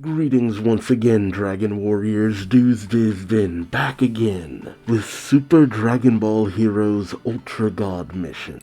Greetings once again, Dragon Warriors. Duuz-Diz-Din back again with Super Dragon Ball Heroes Ultra God mission.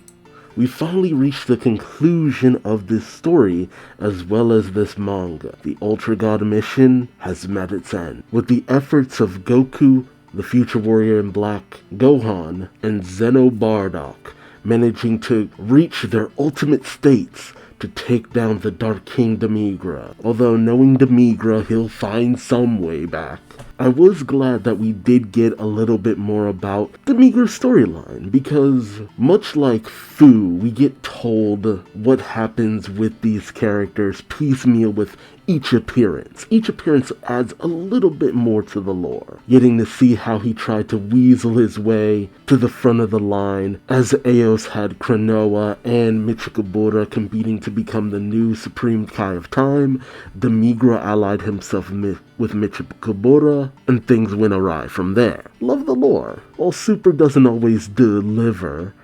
We finally reached the conclusion of this story as well as this manga. The Ultra God mission has met its end. With the efforts of Goku, the Future Warrior in Black, Gohan, and Xeno Bardock managing to reach their ultimate states to take down the Dark King Demigra. Although knowing Demigra, he'll find some way back. I was glad that we did get a little bit more about Demigra's storyline, because much like Fu, we get told what happens with these characters piecemeal with each appearance. Each appearance adds a little bit more to the lore. Getting to see how he tried to weasel his way to the front of the line, as Eos had Kranoa and Michikabura competing to become the new Supreme Kai of Time, Demigra allied himself with Michikabura, and things went awry from there. Love the lore. While Super doesn't always deliver,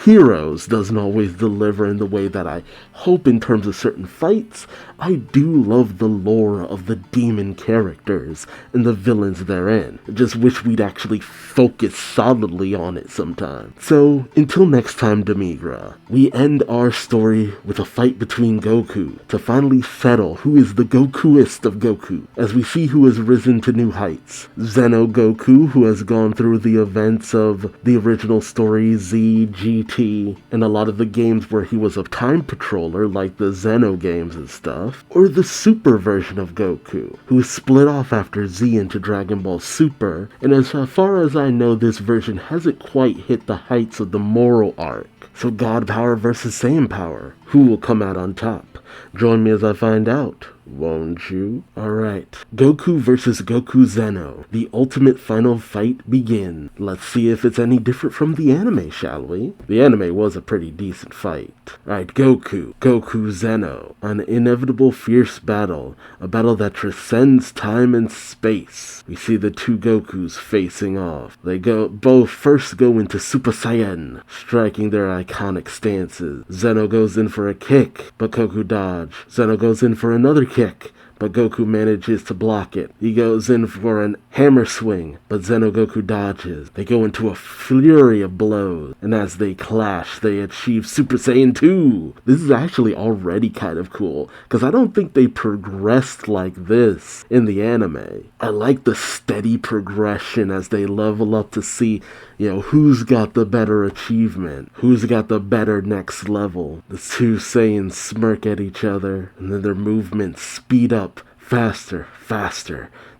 Heroes doesn't always deliver in the way that I hope in terms of certain fights, I do love the lore of the demon characters and the villains therein. I just wish we'd actually focus solidly on it sometime. So, until next time, Demigra, we end our story with a fight between Goku to finally settle who is the Gokuist of Goku, as we see who has risen to new heights. Xeno Goku, who has gone through the events of the original story Z, GT, and a lot of the games where he was a time patroller, like the Xeno games and stuff, or the Super version of Goku, who split off after Z into Dragon Ball Super, and as far as I know, this version hasn't quite hit the heights of the moral arc. So God power versus Saiyan power, who will come out on top? Join me as I find out, won't you? Alright, Goku versus Goku Xeno. The ultimate final fight begins. Let's see if it's any different from the anime, shall we? The anime was a pretty decent fight. Alright, Goku Xeno. An inevitable fierce battle. A battle that transcends time and space. We see the two Gokus facing off. They both first go into Super Saiyan, striking their iconic stances. Xeno goes in for a kick, but Goku dodges. Xeno goes in for another kick, but Goku manages to block it. He goes in for an hammer swing, but Xeno Goku dodges. They go into a flurry of blows, and as they clash, they achieve Super Saiyan 2. This is actually already kind of cool, because I don't think they progressed like this in the anime. I like the steady progression as they level up to see, who's got the better achievement, who's got the better next level. The two Saiyans smirk at each other, and then their movements speed up. Faster,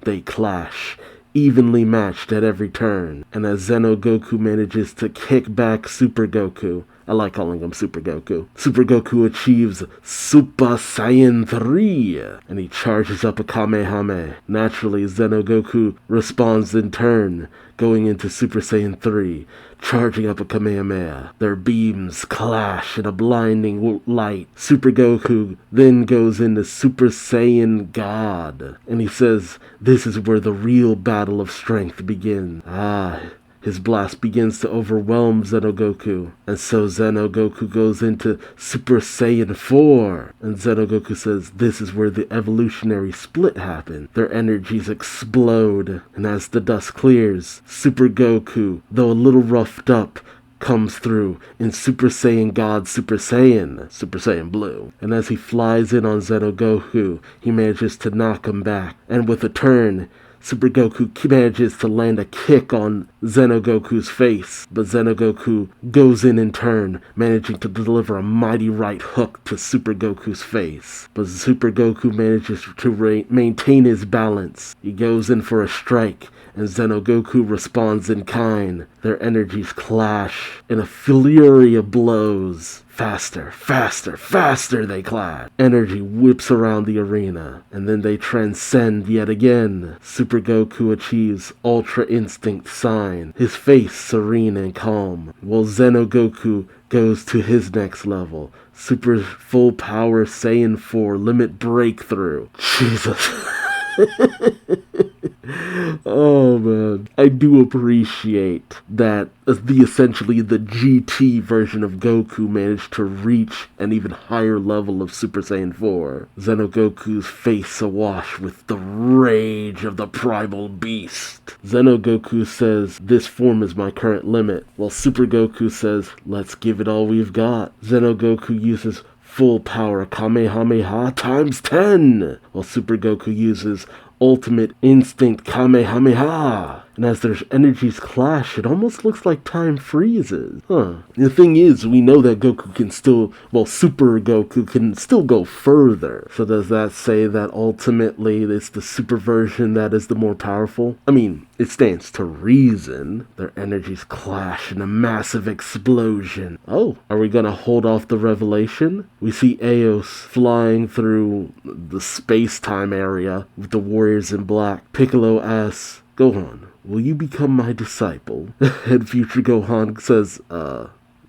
they clash, evenly matched at every turn, and as Xeno Goku manages to kick back Super Goku, I like calling him Super Goku. Super Goku achieves Super Saiyan 3, and he charges up a Kamehameha. Naturally, Xeno Goku responds in turn, going into Super Saiyan 3, charging up a Kamehameha. Their beams clash in a blinding light. Super Goku then goes into Super Saiyan God, and he says, this is where the real battle of strength begins. His blast begins to overwhelm Xeno Goku, and so Xeno Goku goes into Super Saiyan 4, and Xeno Goku says this is where the evolutionary split happened. Their energies explode, and as the dust clears, Super Goku, though a little roughed up, comes through in Super Saiyan God Super Saiyan Blue. And as he flies in on Xeno Goku, he manages to knock him back, and with a turn, Super Goku manages to land a kick on Xeno Goku's face, but Xeno Goku goes in turn, managing to deliver a mighty right hook to Super Goku's face. But Super Goku manages to maintain his balance. He goes in for a strike, and Xeno Goku responds in kind. Their energies clash in a flurry of blows. Faster they clash. Energy whips around the arena, and then they transcend yet again. Super Goku achieves Ultra Instinct Sign, his face serene and calm, while Xeno Goku goes to his next level, Super Full Power Saiyan 4 Limit Breakthrough. Jesus. Oh man, I do appreciate that essentially the GT version of Goku managed to reach an even higher level of Super Saiyan 4. Xeno Goku's face awash with the rage of the primal beast. Xeno Goku says, "This form is my current limit," while Super Goku says, "Let's give it all we've got." Xeno Goku uses full power Kamehameha times 10, while Super Goku uses Ultimate Instinct Kamehameha. And as their energies clash, it almost looks like time freezes. The thing is, we know that Goku can still, Super Goku can still go further. So does that say that ultimately it's the super version that is the more powerful? I mean, it stands to reason. Their energies clash in a massive explosion. Oh, are we gonna hold off the revelation? We see Eos flying through the space-time area with the warriors in black. Piccolo asks, "Gohan, will you become my disciple?" And future Gohan says,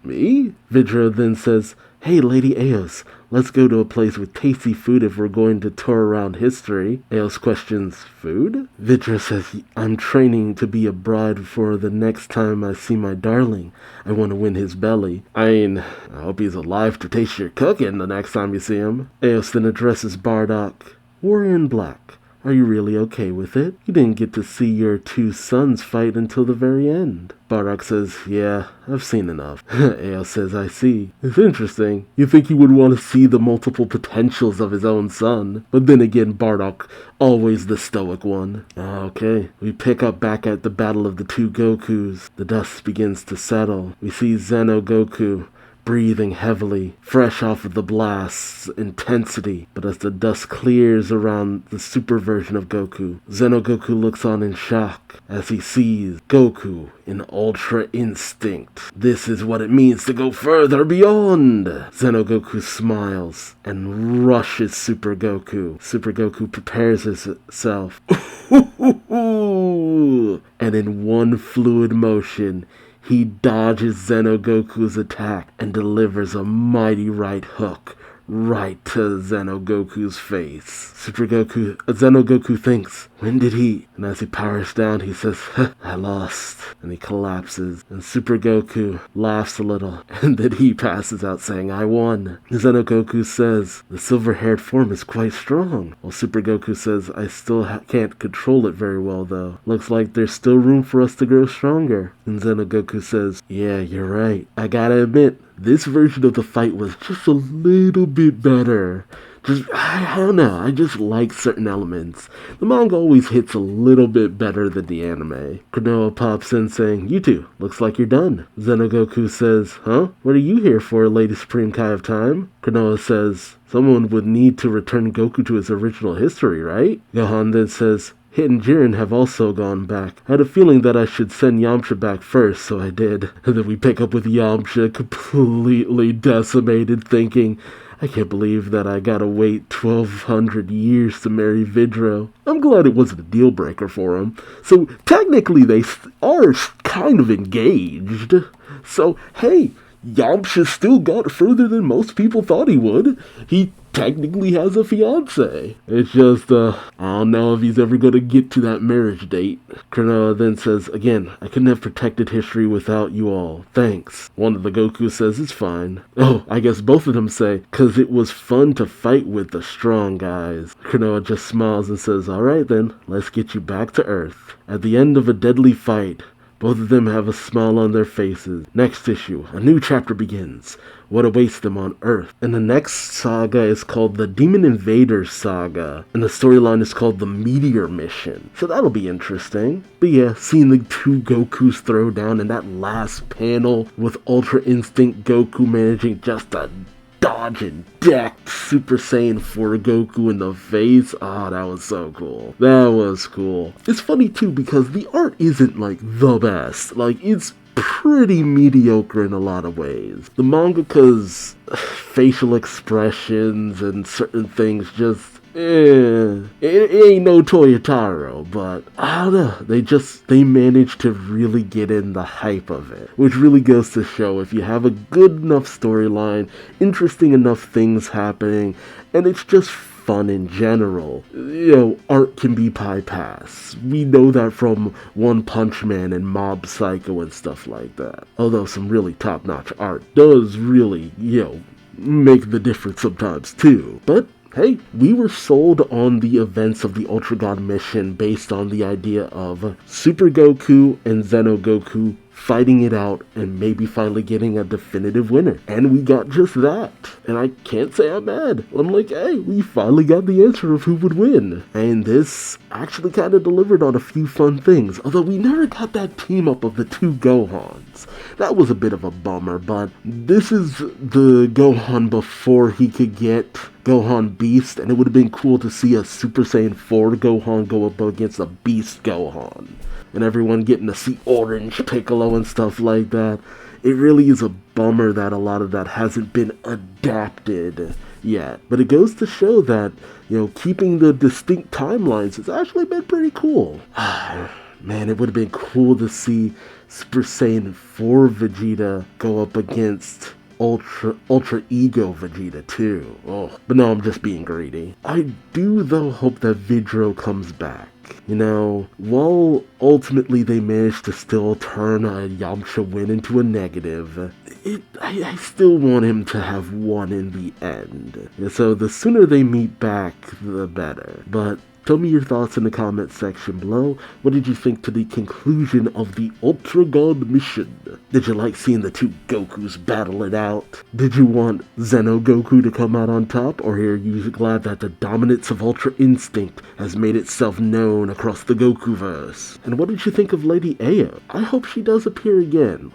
me? Vidra then says, "Hey, Lady Eos, let's go to a place with tasty food if we're going to tour around history." Eos questions, "Food?" Vidra says, "I'm training to be a bride for the next time I see my darling. I want to win his belly. I hope he's alive to taste your cooking the next time you see him." Eos then addresses Bardock. "Warrior in black, are you really okay with it? You didn't get to see your two sons fight until the very end." Bardock says, "Yeah, I've seen enough." Eos says, "I see. It's interesting. You think he would want to see the multiple potentials of his own son." But then again, Bardock, always the stoic one. Okay, we pick up back at the battle of the two Gokus. The dust begins to settle. We see Xeno Goku breathing heavily, fresh off of the blast's intensity. But as the dust clears around the super version of Goku, Xeno Goku looks on in shock as he sees Goku in Ultra Instinct. This is what it means to go further beyond. Xeno Goku smiles and rushes Super Goku. Super Goku prepares himself. And in one fluid motion, he dodges Xeno Goku's attack and delivers a mighty right hook right to Xeno Goku's face. Xeno Goku thinks, "When did he?" And as he powers down, he says, "I lost." And he collapses. And Super Goku laughs a little. And then he passes out saying, "I won." Xeno Goku says, "The silver-haired form is quite strong." While Super Goku says, "I still can't control it very well, though. Looks like there's still room for us to grow stronger." And Xeno Goku says, "Yeah, you're right. I gotta admit, this version of the fight was just a little bit better. I don't know, I just like certain elements. The manga always hits a little bit better than the anime." Kranoa pops in saying, "You two, looks like you're done." Xeno Goku says, "Huh? What are you here for, Lady Supreme Kai of Time?" Kranoa says, "Someone would need to return Goku to his original history, right?" Gohan then says, "Hit and Jiren have also gone back. I had a feeling that I should send Yamcha back first, so I did." And then we pick up with Yamcha completely decimated, thinking, "I can't believe that I gotta wait 1,200 years to marry Vidro." I'm glad it wasn't a deal breaker for him. So technically they are kind of engaged. So hey, Yamcha still got further than most people thought he would. He technically has a fiance. It's just, I don't know if he's ever going to get to that marriage date. Kranoa then says, "Again, I couldn't have protected history without you all. Thanks." One of the Goku says, "It's fine." Oh, I guess both of them say, "'Cause it was fun to fight with the strong guys." Kranoa just smiles and says, "All right then, let's get you back to Earth." At the end of a deadly fight, both of them have a smile on their faces. Next issue, a new chapter begins. What awaits them on Earth? And the next saga is called the Demon Invaders Saga. And the storyline is called the Meteor Mission. So that'll be interesting. But yeah, seeing the two Gokus throw down in that last panel with Ultra Instinct Goku managing just to dodge and deck Super Saiyan 4 Goku in the face. Oh, that was so cool. That was cool. It's funny too because the art isn't like the best. Like, it's pretty mediocre in a lot of ways. The mangaka's facial expressions and certain things just it ain't no Toyotaro, but I don't know, they managed to really get in the hype of it, which really goes to show if you have a good enough storyline, interesting enough things happening, and it's just fun in general, art can be bypassed. We know that from One Punch Man and Mob Psycho and stuff like that. Although some really top-notch art does really, make the difference sometimes too. But hey, we were sold on the events of the Ultra God mission based on the idea of Super Goku and Xeno Goku fighting it out and maybe finally getting a definitive winner. And we got just that. And I can't say I'm mad. I'm like, hey, we finally got the answer of who would win. And this actually kind of delivered on a few fun things. Although we never got that team up of the two Gohans. That was a bit of a bummer, but this is the Gohan before he could get Gohan Beast, and it would have been cool to see a Super Saiyan 4 Gohan go up against a Beast Gohan. And everyone getting to see Orange Piccolo and stuff like that. It really is a bummer that a lot of that hasn't been adapted yet. But it goes to show that, keeping the distinct timelines has actually been pretty cool. Man, it would have been cool to see Super Saiyan 4 Vegeta go up against Ultra Ego Vegeta too. Oh, but no, I'm just being greedy. I do though hope that Vidro comes back. While ultimately they managed to still turn a Yamcha win into a negative, I still want him to have won in the end. So the sooner they meet back, the better. But tell me your thoughts in the comment section below. What did you think to the conclusion of the Ultra God mission? Did you like seeing the two Gokus battle it out? Did you want Xeno Goku to come out on top? Or are you glad that the dominance of Ultra Instinct has made itself known across the Gokuverse? And what did you think of Lady Ayo? I hope she does appear again.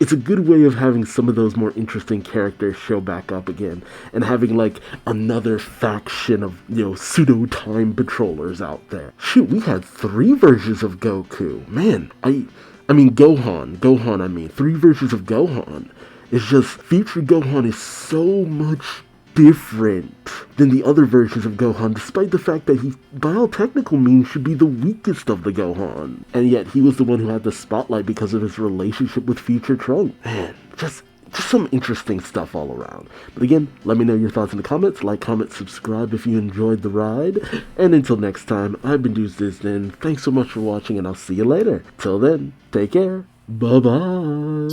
It's a good way of having some of those more interesting characters show back up again. And having another faction of, pseudo time patrollers out there. Shoot, we had 3 versions of Goku. Man, I mean Gohan, 3 versions of Gohan. It's just, future Gohan is so much different than the other versions of Gohan, despite the fact that he, by all technical means, should be the weakest of the Gohan. And yet, he was the one who had the spotlight because of his relationship with future Trunks. Man, just some interesting stuff all around. But again, let me know your thoughts in the comments. Like, comment, subscribe if you enjoyed the ride. And until next time, I've been Duuz-Diz-Din. Thanks so much for watching, and I'll see you later. Till then, take care. Bye-bye.